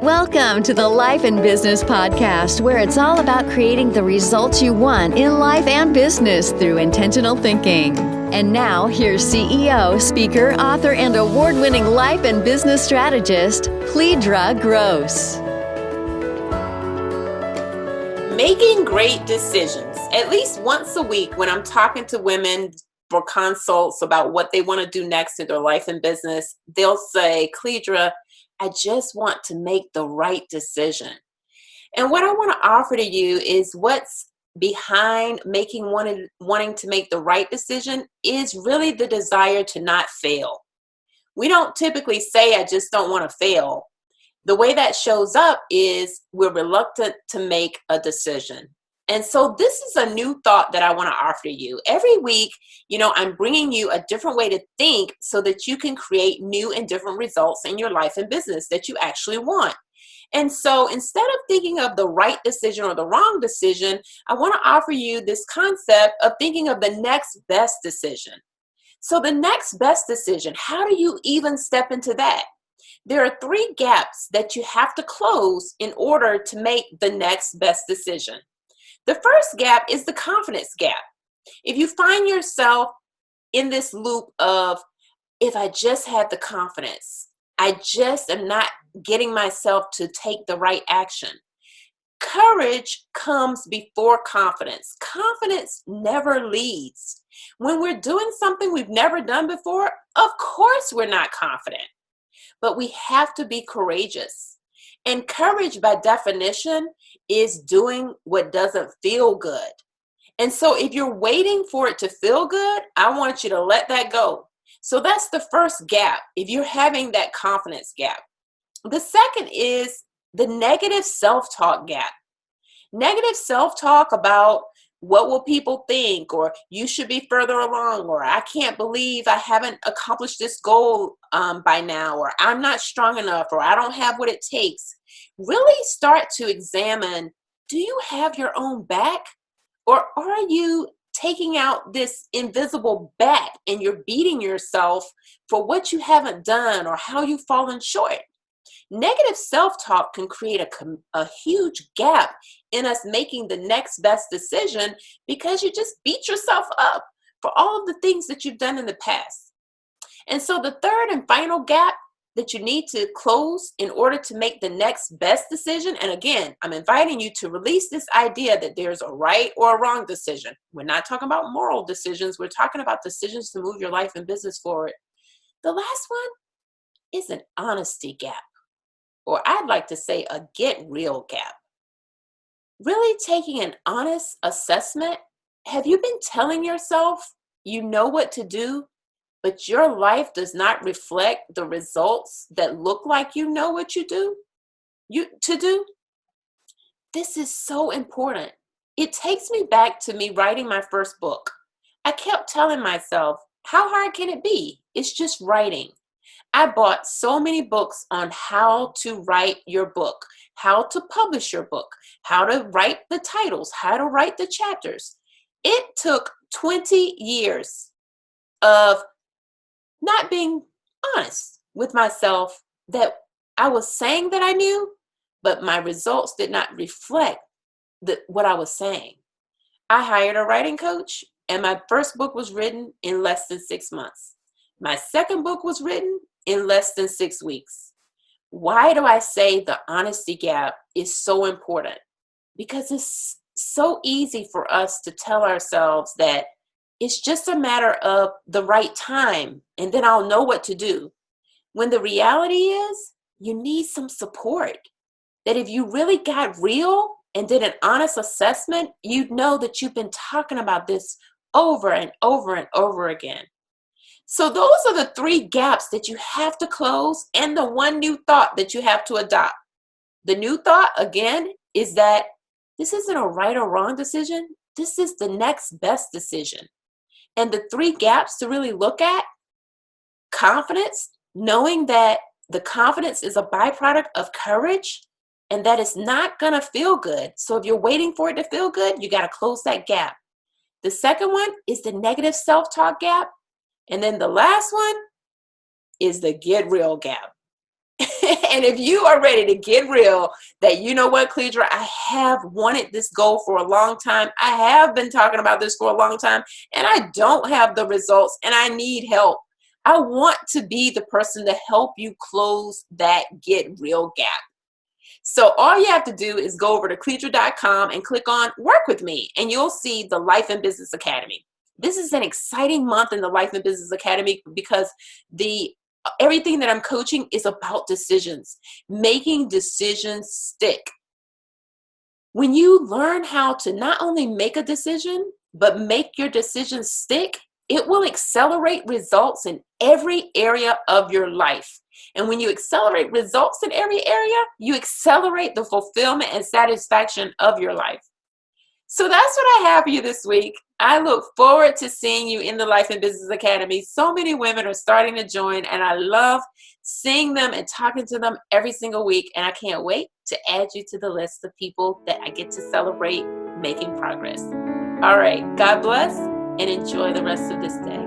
Welcome to the Life and Business Podcast, where it's all about creating the results you want in life and business through intentional thinking. And now, here's CEO, speaker, author, and award-winning life and business strategist, Cledra Gross. Making great decisions. At least once a week when I'm talking to women for consults about what they want to do next in their life and business, they'll say, Cledra, I just want to make the right decision. And what I want to offer to you is what's behind wanting to make the right decision is really the desire to not fail. We don't typically say, I just don't want to fail. The way that shows up is we're reluctant to make a decision. And so this is a new thought that I want to offer you. Every week, I'm bringing you a different way to think so that you can create new and different results in your life and business that you actually want. And so instead of thinking of the right decision or the wrong decision, I want to offer you this concept of thinking of the next best decision. So the next best decision, how do you even step into that? There are 3 gaps that you have to close in order to make the next best decision. The first gap is the confidence gap. If you find yourself in this loop of, if I just had the confidence, I just am not getting myself to take the right action. Courage comes before confidence. Confidence never leads. When we're doing something we've never done before, of course we're not confident. But we have to be courageous. And courage, by definition, is doing what doesn't feel good. And so if you're waiting for it to feel good, I want you to let that go. So that's the first gap, if you're having that confidence gap. The second is the negative self-talk gap. Negative self-talk about what will people think, or you should be further along, or I can't believe I haven't accomplished this goal by now, or I'm not strong enough, or I don't have what it takes. Really start to examine, do you have your own back? Or are you taking out this invisible bat and you're beating yourself for what you haven't done or how you've fallen short? Negative self-talk can create a huge gap in us making the next best decision because you just beat yourself up for all of the things that you've done in the past. And so the third and final gap that you need to close in order to make the next best decision, and again, I'm inviting you to release this idea that there's a right or a wrong decision. We're not talking about moral decisions. We're talking about decisions to move your life and business forward. The last one is an honesty gap. Or I'd like to say a get real gap. Really taking an honest assessment. Have you been telling yourself you know what to do, but your life does not reflect the results that look like you know what to do? This is so important. It takes me back to me writing my first book. I kept telling myself, how hard can it be? It's just writing. I bought so many books on how to write your book, how to publish your book, how to write the titles, how to write the chapters. It took 20 years of not being honest with myself that I was saying that I knew, but my results did not reflect what I was saying. I hired a writing coach, and my first book was written in less than 6 months. My second book was written in less than 6 weeks. Why do I say the honesty gap is so important? Because it's so easy for us to tell ourselves that it's just a matter of the right time and then I'll know what to do. When the reality is, you need some support. That if you really got real and did an honest assessment, you'd know that you've been talking about this over and over and over again. So those are the 3 gaps that you have to close and the one new thought that you have to adopt. The new thought, again, is that this isn't a right or wrong decision. This is the next best decision. And the 3 gaps to really look at: confidence, knowing that the confidence is a byproduct of courage and that it's not going to feel good. So if you're waiting for it to feel good, you got to close that gap. The second one is the negative self-talk gap. And then the last one is the get real gap. And if you are ready to get real, that you know what, Cledra, I have wanted this goal for a long time. I have been talking about this for a long time, and I don't have the results, and I need help. I want to be the person to help you close that get real gap. So all you have to do is go over to Cledra.com and click on Work With Me, and you'll see the Life and Business Academy. This is an exciting month in the Life and Business Academy because everything that I'm coaching is about decisions, making decisions stick. When you learn how to not only make a decision, but make your decisions stick, it will accelerate results in every area of your life. And when you accelerate results in every area, you accelerate the fulfillment and satisfaction of your life. So that's what I have for you this week. I look forward to seeing you in the Life and Business Academy. So many women are starting to join, and I love seeing them and talking to them every single week. And I can't wait to add you to the list of people that I get to celebrate making progress. All right. God bless and enjoy the rest of this day.